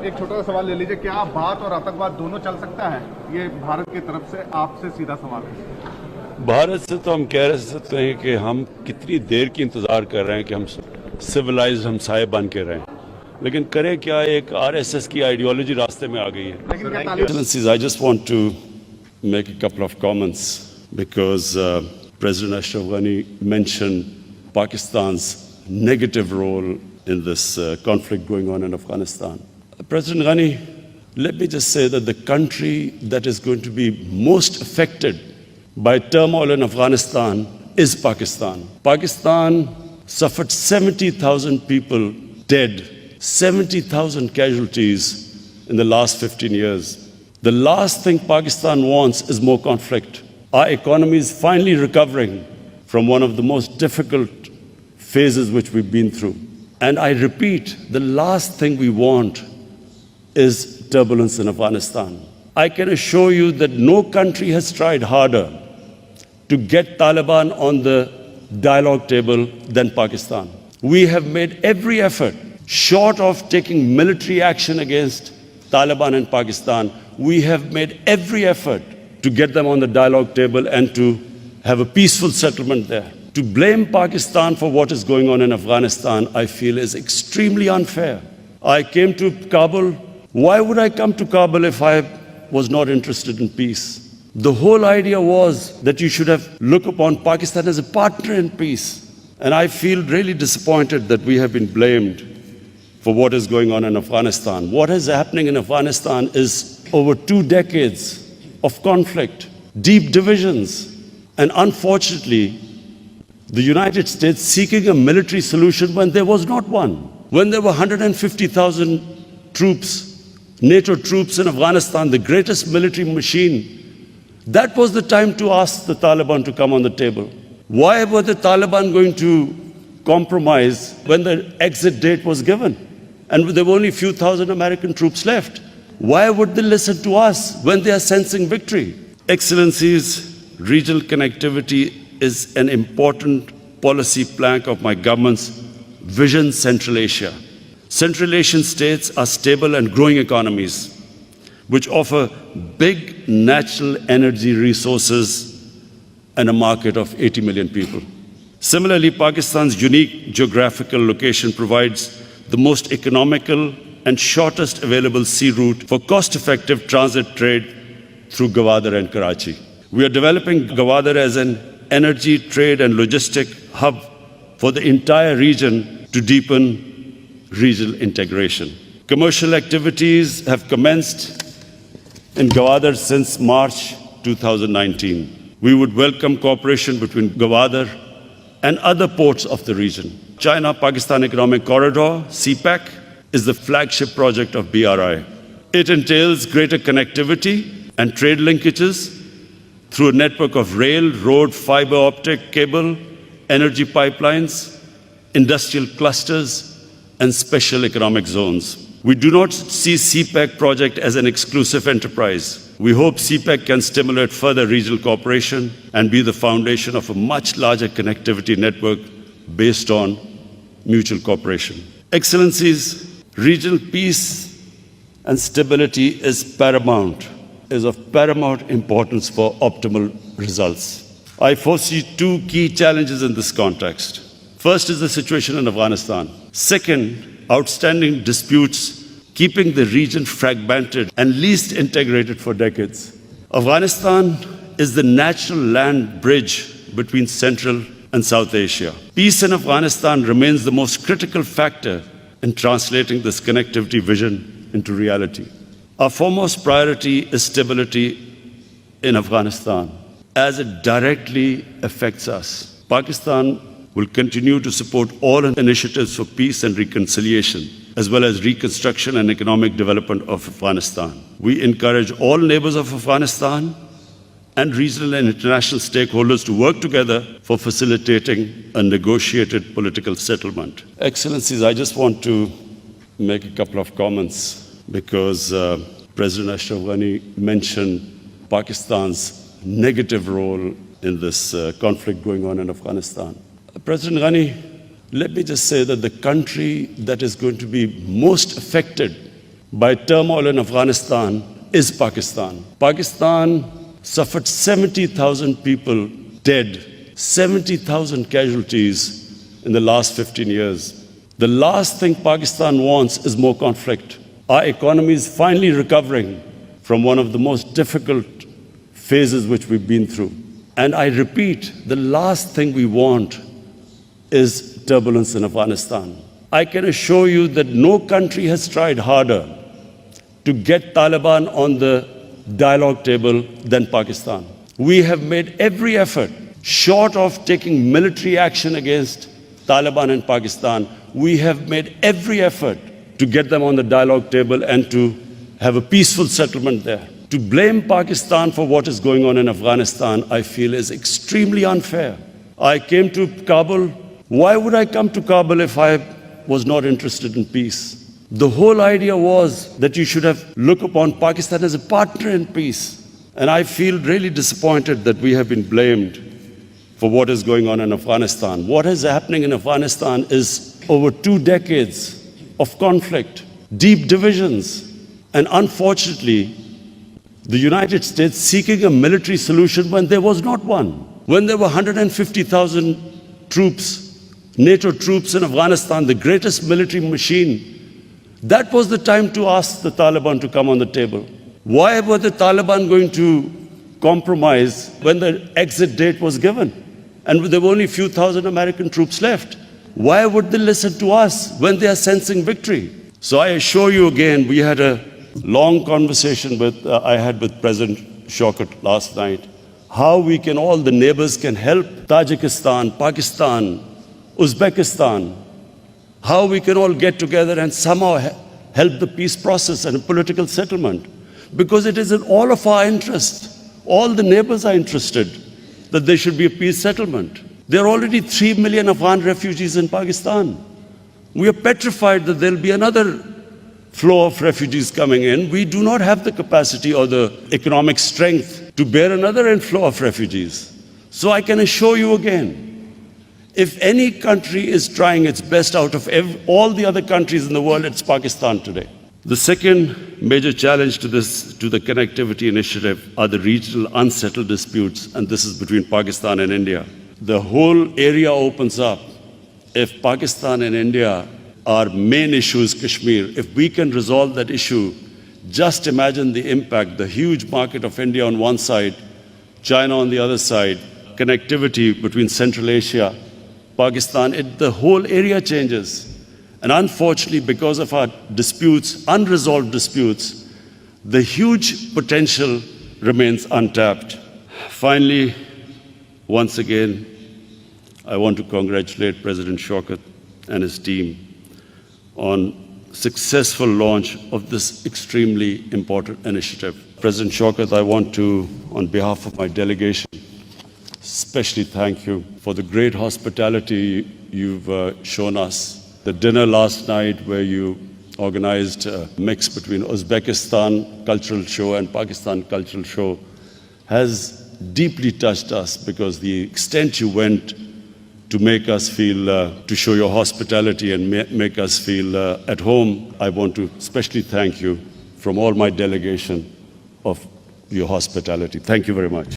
एक छोटा सा सवाल ले लीजिए, क्या भारत और आतंकवाद दोनों चल सकता है? ये भारत की तरफ से आपसे सीधा सवाल है। भारत से तो हम कह सकते हैं कि हम कितनी देर की इंतजार कर रहे हैं कि हम सिविलाइज्ड हमसाये बन के रहें, लेकिन करें क्या, एक आरएसएस की आइडियोलॉजी रास्ते में आ गई है। Excellencies, I just want to make a couple of comments because President Ashraf Ghani mentioned Pakistan's negative role in this conflict going on in Afghanistan. President Ghani, let me just say that the country that is going to be most affected by turmoil in Afghanistan is Pakistan. Pakistan suffered 70,000 people dead, 70,000 casualties in the last 15 years. The last thing Pakistan wants is more conflict. Our economy is finally recovering from one of the most difficult phases which we've been through. And I repeat, the last thing we want is turbulence in Afghanistan. I can assure you that no country has tried harder to get Taliban on the dialogue table than Pakistan. We have made every effort, short of taking military action against Taliban in Pakistan, we have made every effort to get them on the dialogue table and to have a peaceful settlement there. To blame Pakistan for what is going on in Afghanistan, I feel, is extremely unfair. I came to Kabul. Why would I come to Kabul if I was not interested in peace? The whole idea was that you should have looked upon Pakistan as a partner in peace. And I feel really disappointed that we have been blamed for what is going on in Afghanistan. What is happening in Afghanistan is over 2 decades of conflict, deep divisions, and unfortunately, the United States seeking a military solution when there was not one. When there were 150,000 troops, NATO troops in Afghanistan, the greatest military machine, that was the time to ask the Taliban to come on the table. Why were the Taliban going to compromise when the exit date was given? And there were only a few thousand American troops left. Why would they listen to us when they are sensing victory? Excellencies, regional connectivity is an important policy plank of my government's Vision Central Asia. Central Asian states are stable and growing economies which offer big natural energy resources and a market of 80 million people. Similarly, Pakistan's unique geographical location provides the most economical and shortest available sea route for cost-effective transit trade through Gwadar and Karachi. We are developing Gwadar as an energy, trade and logistic hub for the entire region to deepen regional integration. Commercial activities have commenced in Gwadar since March 2019. We would welcome cooperation between Gwadar and other ports of the region. China-Pakistan Economic Corridor, CPEC, is the flagship project of BRI. It entails greater connectivity and trade linkages through a network of rail, road, fiber optic cable, energy pipelines, industrial clusters, and special economic zones. We do not see CPEC project as an exclusive enterprise. We hope CPEC can stimulate further regional cooperation and be the foundation of a much larger connectivity network based on mutual cooperation. Excellencies, regional peace and stability is of paramount importance for optimal results. I foresee 2 key challenges in this context. First is the situation in Afghanistan. Second, outstanding disputes keeping the region fragmented and least integrated for decades. Afghanistan is the natural land bridge between Central and South Asia. Peace in Afghanistan remains the most critical factor in translating this connectivity vision into reality. Our foremost priority is stability in Afghanistan, as it directly affects us. Pakistan will continue to support all initiatives for peace and reconciliation, as well as reconstruction and economic development of Afghanistan. We encourage all neighbors of Afghanistan and regional and international stakeholders to work together for facilitating a negotiated political settlement. Excellencies, I just want to make a couple of comments because President Ashraf Ghani mentioned Pakistan's negative role in this conflict going on in Afghanistan. President Ghani, let me just say that the country that is going to be most affected by turmoil in Afghanistan is Pakistan. Pakistan suffered 70,000 people dead, 70,000 casualties in the last 15 years. The last thing Pakistan wants is more conflict. Our economy is finally recovering from one of the most difficult phases which we've been through. And I repeat, the last thing we want is turbulence in Afghanistan. I can assure you that no country has tried harder to get Taliban on the dialogue table than Pakistan. We have made every effort, short of taking military action against Taliban in Pakistan, we have made every effort to get them on the dialogue table and to have a peaceful settlement there. To blame Pakistan for what is going on in Afghanistan, I feel is extremely unfair. I came to Kabul. Why would I come to Kabul if I was not interested in peace? The whole idea was that you should have looked upon Pakistan as a partner in peace. And I feel really disappointed that we have been blamed for what is going on in Afghanistan. What is happening in Afghanistan is over 2 decades of conflict, deep divisions, and unfortunately, the United States seeking a military solution when there was not one. When there were 150,000 troops, NATO troops in Afghanistan, the greatest military machine, that was the time to ask the Taliban to come on the table. Why were the Taliban going to compromise when the exit date was given? And there were only a few thousand American troops left. Why would they listen to us when they are sensing victory? So I assure you again, we had a long conversation I had with President Shaukat last night, how we can, all the neighbors can help Tajikistan, Pakistan, Uzbekistan, how we can all get together and somehow help the peace process and a political settlement. Because it is in all of our interest, all the neighbors are interested that there should be a peace settlement. There are already 3 million Afghan refugees in Pakistan. We are petrified that there will be another flow of refugees coming in. We do not have the capacity or the economic strength to bear another inflow of refugees. So I can assure you again, if any country is trying its best out of all the other countries in the world, it's Pakistan today. The second major challenge to the connectivity initiative are the regional unsettled disputes, and this is between Pakistan and India. The whole area opens up. If Pakistan and India, our main issue is Kashmir, if we can resolve that issue, just imagine the impact, the huge market of India on one side, China on the other side, connectivity between Central Asia, Pakistan, the whole area changes. And unfortunately, because of our disputes, unresolved disputes, the huge potential remains untapped. Finally, once again, I want to congratulate President Shaukat and his team on successful launch of this extremely important initiative. President Shaukat, I want to, on behalf of my delegation, especially thank you for the great hospitality you've shown us. The dinner last night where you organized a mix between Uzbekistan cultural show and Pakistan cultural show has deeply touched us, because the extent you went to make us feel, to show your hospitality and make us feel at home. I want to especially thank you from all my delegation of your hospitality. Thank you very much.